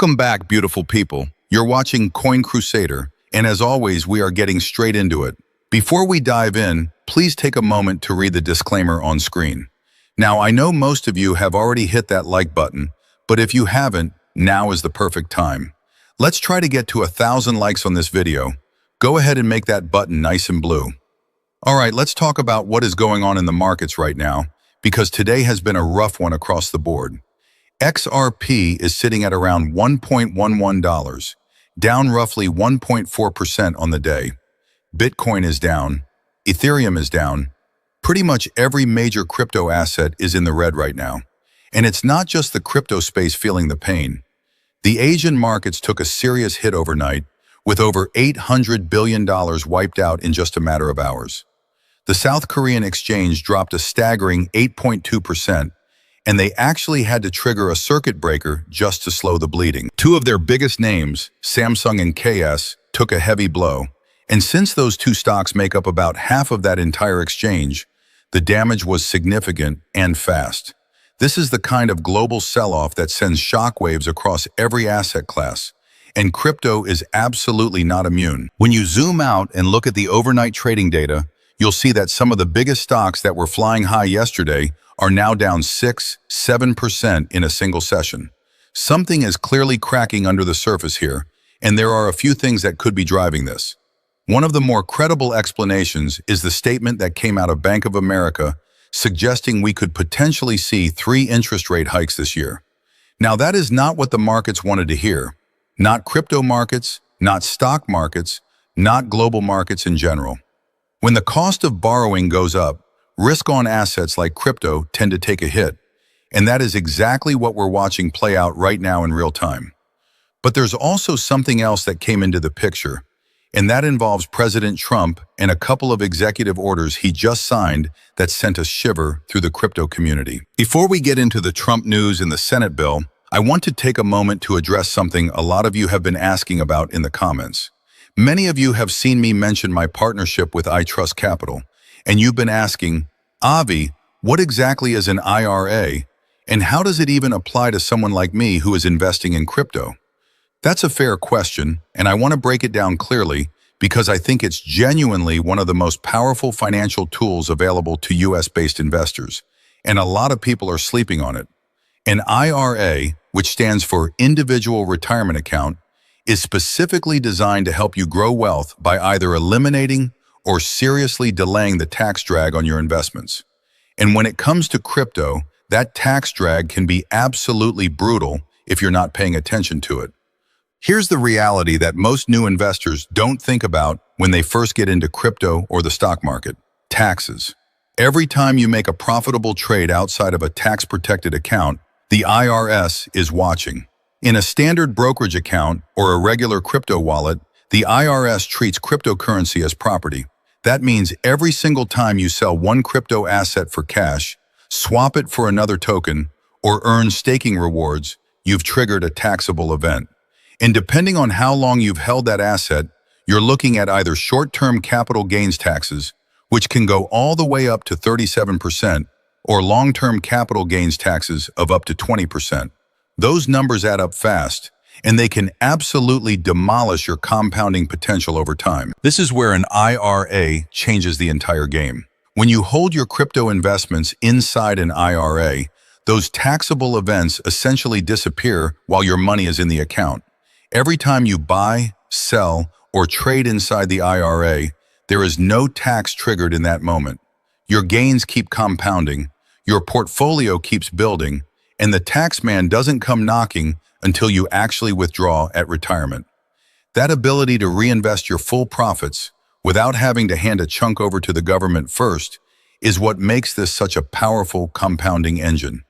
Welcome back, beautiful people. You're watching Coin Crusader, and as always, we are getting straight into it. Before we dive in, please take a moment to read the disclaimer on screen. Now, I know most of you have already hit that like button, but if you haven't, now is the perfect time. Let's try to get to 1,000 likes on this video. Go ahead and make that button nice and blue. All right, let's talk about what is going on in the markets right now, because today has been a rough one across the board. XRP is sitting at around $1.11, down roughly 1.4% on the day. Bitcoin is down. Ethereum is down. Pretty much every major crypto asset is in the red right now. And it's not just the crypto space feeling the pain. The Asian markets took a serious hit overnight, with over $800 billion wiped out in just a matter of hours. The South Korean exchange dropped a staggering 8.2%, and they actually had to trigger a circuit breaker just to slow the bleeding. Two of their biggest names, Samsung and KS, took a heavy blow. And since those two stocks make up about half of that entire exchange, the damage was significant and fast. This is the kind of global sell-off that sends shockwaves across every asset class, and crypto is absolutely not immune. When you zoom out and look at the overnight trading data, you'll see that some of the biggest stocks that were flying high yesterday are now down 6–7% in a single session. Something is clearly cracking under the surface here, and there are a few things that could be driving this. One of the more credible explanations is the statement that came out of Bank of America suggesting we could potentially see 3 interest rate hikes this year. Now, that is not what the markets wanted to hear. Not crypto markets, not stock markets, not global markets in general. When the cost of borrowing goes up, risk on assets like crypto tend to take a hit, and that is exactly what we're watching play out right now in real time. But there's also something else that came into the picture, and that involves President Trump and a couple of executive orders he just signed that sent a shiver through the crypto community. Before we get into the Trump news and the Senate bill, I want to take a moment to address something a lot of you have been asking about in the comments. Many of you have seen me mention my partnership with iTrustCapital, and you've been asking, Avi, what exactly is an IRA, and how does it even apply to someone like me who is investing in crypto? That's a fair question, and I want to break it down clearly because I think it's genuinely one of the most powerful financial tools available to US-based investors, and a lot of people are sleeping on it. An IRA, which stands for Individual Retirement Account, is specifically designed to help you grow wealth by either eliminating or seriously delaying the tax drag on your investments. And when it comes to crypto, that tax drag can be absolutely brutal if you're not paying attention to it. Here's the reality that most new investors don't think about when they first get into crypto or the stock market: taxes. Every time you make a profitable trade outside of a tax-protected account, the IRS is watching. In a standard brokerage account or a regular crypto wallet, the IRS treats cryptocurrency as property. That means every single time you sell one crypto asset for cash, swap it for another token, or earn staking rewards, you've triggered a taxable event. And depending on how long you've held that asset, you're looking at either short-term capital gains taxes, which can go all the way up to 37%, or long-term capital gains taxes of up to 20%. Those numbers add up fast, and they can absolutely demolish your compounding potential over time. This is where an IRA changes the entire game. When you hold your crypto investments inside an IRA, those taxable events essentially disappear while your money is in the account. Every time you buy, sell, or trade inside the IRA, there is no tax triggered in that moment. Your gains keep compounding, your portfolio keeps building, and the tax man doesn't come knocking until you actually withdraw at retirement. That ability to reinvest your full profits without having to hand a chunk over to the government first is what makes this such a powerful compounding engine.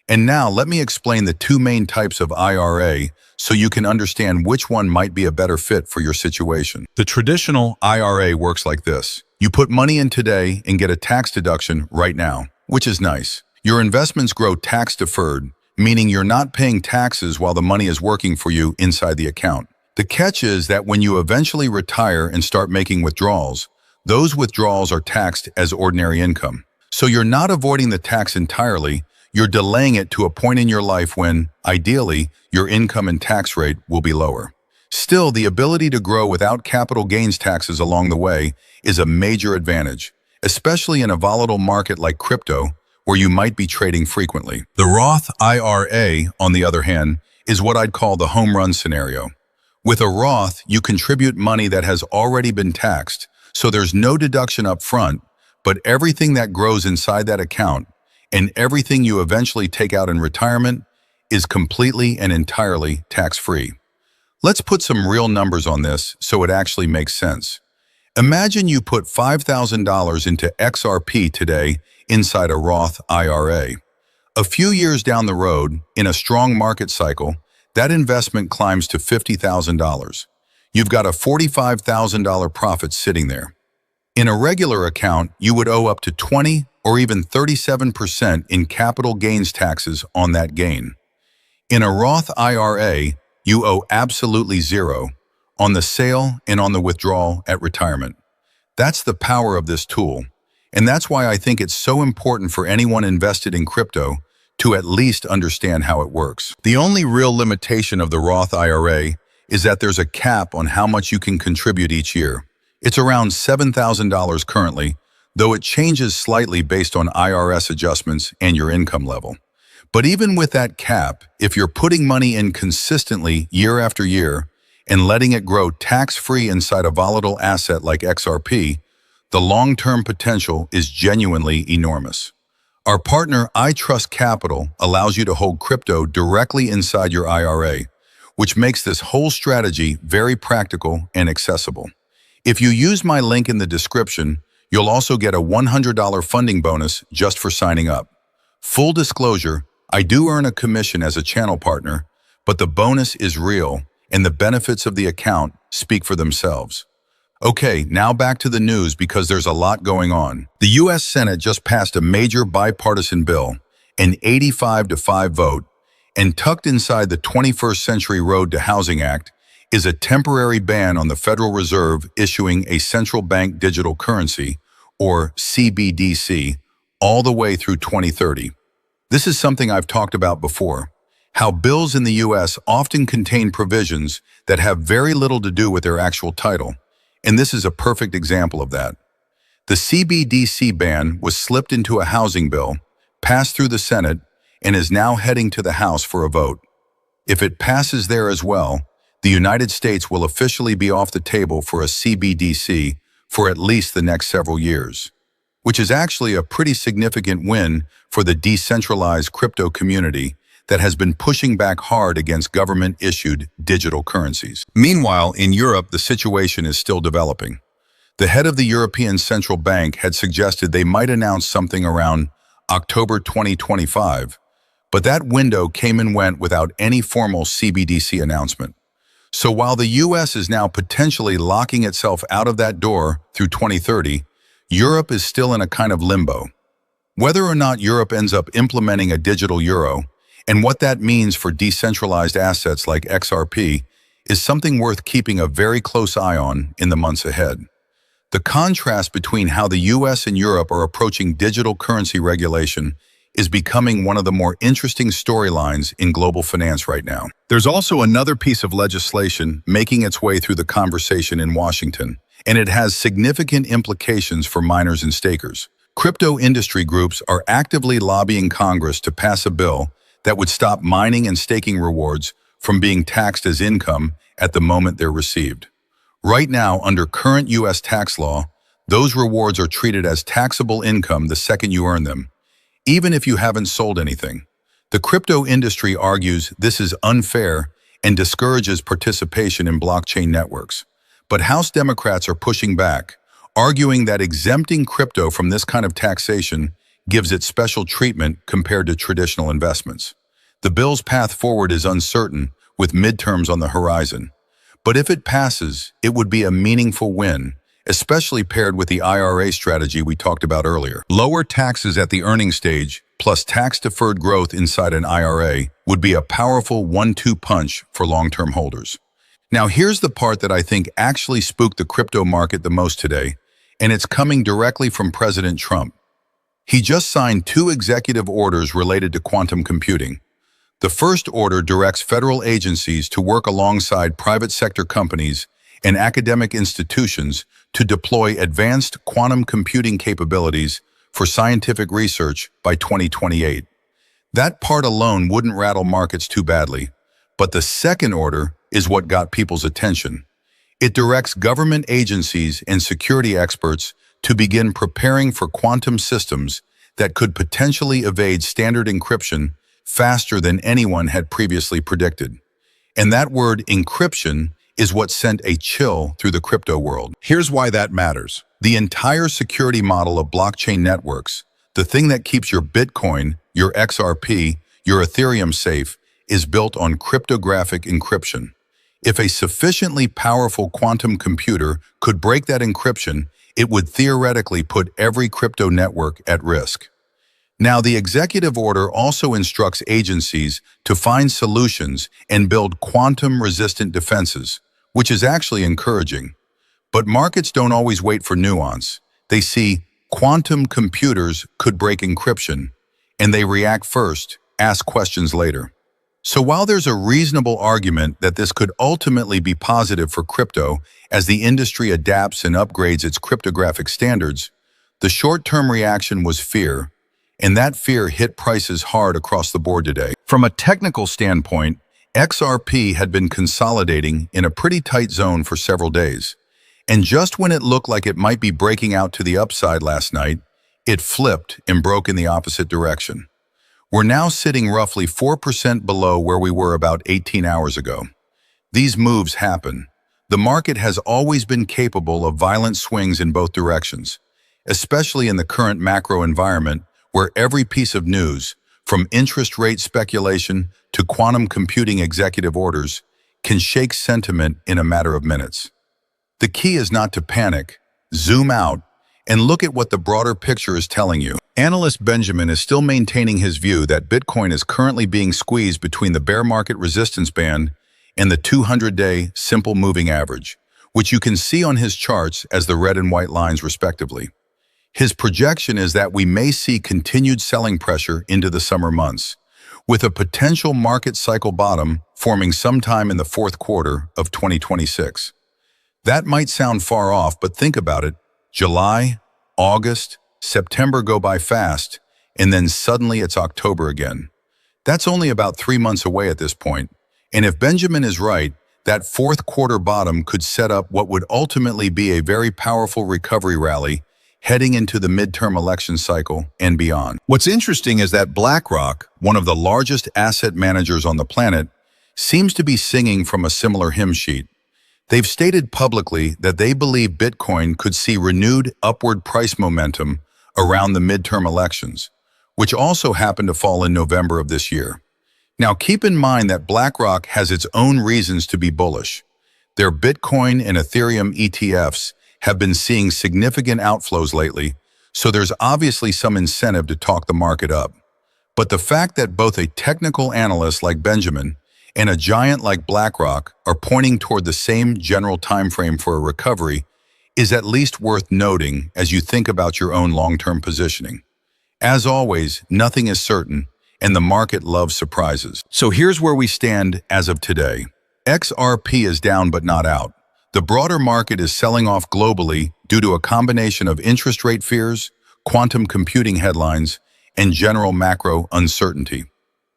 And now let me explain the 2 main types of IRA so you can understand which one might be a better fit for your situation. The traditional IRA works like this. You put money in today and get a tax deduction right now, which is nice. Your investments grow tax deferred, meaning you're not paying taxes while the money is working for you inside the account. The catch is that when you eventually retire and start making withdrawals, those withdrawals are taxed as ordinary income. So you're not avoiding the tax entirely, You're delaying it to a point in your life when, ideally, your income and tax rate will be lower. Still, the ability to grow without capital gains taxes along the way is a major advantage, especially in a volatile market like crypto, where you might be trading frequently. The Roth IRA, on the other hand, is what I'd call the home run scenario. With a Roth, you contribute money that has already been taxed, so there's no deduction up front, but everything that grows inside that account and everything you eventually take out in retirement is completely and entirely tax-free. Let's put some real numbers on this so it actually makes sense. Imagine you put $5,000 into XRP today inside a Roth IRA. A few years down the road, in a strong market cycle, that investment climbs to $50,000. You've got a $45,000 profit sitting there. In a regular account, you would owe up to 20 or even 37% in capital gains taxes on that gain. In a Roth IRA, you owe absolutely zero on the sale and on the withdrawal at retirement. That's the power of this tool, and that's why I think it's so important for anyone invested in crypto to at least understand how it works. The only real limitation of the Roth IRA is that there's a cap on how much you can contribute each year. It's around $7,000 currently, though it changes slightly based on IRS adjustments and your income level. But even with that cap, if you're putting money in consistently year after year and letting it grow tax-free inside a volatile asset like XRP, the long-term potential is genuinely enormous. Our partner iTrustCapital allows you to hold crypto directly inside your IRA, which makes this whole strategy very practical and accessible. If you use my link in the description, you'll also get a $100 funding bonus just for signing up. Full disclosure, I do earn a commission as a channel partner, but the bonus is real and the benefits of the account speak for themselves. Okay, now back to the news because there's a lot going on. The U.S. Senate just passed a major bipartisan bill, an 85-5 vote, and tucked inside the 21st Century Road to Housing Act is a temporary ban on the Federal Reserve issuing a central bank digital currency, or CBDC, all the way through 2030. This is something I've talked about before, how bills in the U.S. often contain provisions that have very little to do with their actual title, and this is a perfect example of that. The CBDC ban was slipped into a housing bill, passed through the Senate, and is now heading to the House for a vote. If it passes there as well, the United States will officially be off the table for a CBDC for at least the next several years, which is actually a pretty significant win for the decentralized crypto community that has been pushing back hard against government-issued digital currencies. Meanwhile, in Europe, the situation is still developing. The head of the European Central Bank had suggested they might announce something around October 2025, but that window came and went without any formal CBDC announcement. So while the US is now potentially locking itself out of that door through 2030, Europe is still in a kind of limbo. Whether or not Europe ends up implementing a digital euro, and what that means for decentralized assets like XRP, is something worth keeping a very close eye on in the months ahead. The contrast between how the US and Europe are approaching digital currency regulation is becoming one of the more interesting storylines in global finance right now. There's also another piece of legislation making its way through the conversation in Washington, and it has significant implications for miners and stakers. Crypto industry groups are actively lobbying Congress to pass a bill that would stop mining and staking rewards from being taxed as income at the moment they're received. Right now, under current U.S. tax law, those rewards are treated as taxable income the second you earn them, even if you haven't sold anything. The crypto industry argues this is unfair and discourages participation in blockchain networks. But House Democrats are pushing back, arguing that exempting crypto from this kind of taxation gives it special treatment compared to traditional investments. The bill's path forward is uncertain, with midterms on the horizon. But if it passes, it would be a meaningful win, especially paired with the IRA strategy we talked about earlier. Lower taxes at the earning stage, plus tax-deferred growth inside an IRA, would be a powerful 1-2 punch for long-term holders. Now here's the part that I think actually spooked the crypto market the most today, and it's coming directly from President Trump. He just signed 2 executive orders related to quantum computing. The first order directs federal agencies to work alongside private sector companies and academic institutions to deploy advanced quantum computing capabilities for scientific research by 2028. That part alone wouldn't rattle markets too badly, but the second order is what got people's attention. It directs government agencies and security experts to begin preparing for quantum systems that could potentially evade standard encryption faster than anyone had previously predicted. And that word encryption is what sent a chill through the crypto world. Here's why that matters. The entire security model of blockchain networks, the thing that keeps your Bitcoin, your XRP, your Ethereum safe, is built on cryptographic encryption. If a sufficiently powerful quantum computer could break that encryption, it would theoretically put every crypto network at risk. Now, the executive order also instructs agencies to find solutions and build quantum-resistant defenses, which is actually encouraging. But markets don't always wait for nuance. They see quantum computers could break encryption, and they react first, ask questions later. So while there's a reasonable argument that this could ultimately be positive for crypto as the industry adapts and upgrades its cryptographic standards, the short-term reaction was fear, and that fear hit prices hard across the board today. From a technical standpoint, XRP had been consolidating in a pretty tight zone for several days. And just when it looked like it might be breaking out to the upside last night, it flipped and broke in the opposite direction. We're now sitting roughly 4% below where we were about 18 hours ago. These moves happen. The market has always been capable of violent swings in both directions, especially in the current macro environment where every piece of news, from interest rate speculation to quantum computing executive orders, can shake sentiment in a matter of minutes. The key is not to panic, zoom out, and look at what the broader picture is telling you. Analyst Benjamin is still maintaining his view that Bitcoin is currently being squeezed between the bear market resistance band and the 200-day simple moving average, which you can see on his charts as the red and white lines respectively. His projection is that we may see continued selling pressure into the summer months, with a potential market cycle bottom forming sometime in the fourth quarter of 2026. That might sound far off, but think about it. July, August, September go by fast, and then suddenly it's October again. That's only about 3 months away at this point. And if Benjamin is right, that fourth quarter bottom could set up what would ultimately be a very powerful recovery rally heading into the midterm election cycle and beyond. What's interesting is that BlackRock, one of the largest asset managers on the planet, seems to be singing from a similar hymn sheet. They've stated publicly that they believe Bitcoin could see renewed upward price momentum around the midterm elections, which also happen to fall in November of this year. Now, keep in mind that BlackRock has its own reasons to be bullish. Their Bitcoin and Ethereum ETFs have been seeing significant outflows lately, so there's obviously some incentive to talk the market up. But the fact that both a technical analyst like Benjamin and a giant like BlackRock are pointing toward the same general time frame for a recovery is at least worth noting as you think about your own long-term positioning. As always, nothing is certain, and the market loves surprises. So here's where we stand as of today. XRP is down but not out. The broader market is selling off globally due to a combination of interest rate fears, quantum computing headlines, and general macro uncertainty.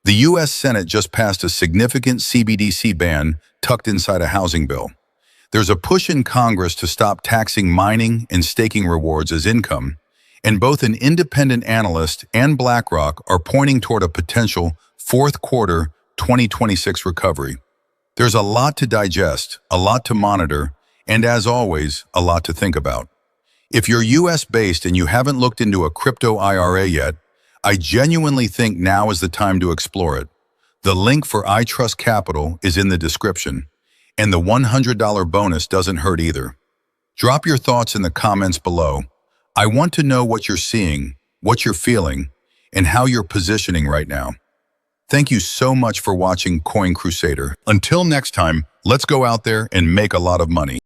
The U.S. Senate just passed a significant CBDC ban tucked inside a housing bill. There's a push in Congress to stop taxing mining and staking rewards as income, and both an independent analyst and BlackRock are pointing toward a potential fourth quarter 2026 recovery. There's a lot to digest, a lot to monitor, and as always, a lot to think about. If you're US-based and you haven't looked into a crypto IRA yet, I genuinely think now is the time to explore it. The link for iTrustCapital is in the description, and the $100 bonus doesn't hurt either. Drop your thoughts in the comments below. I want to know what you're seeing, what you're feeling, and how you're positioning right now. Thank you so much for watching Coin Crusader. Until next time, let's go out there and make a lot of money.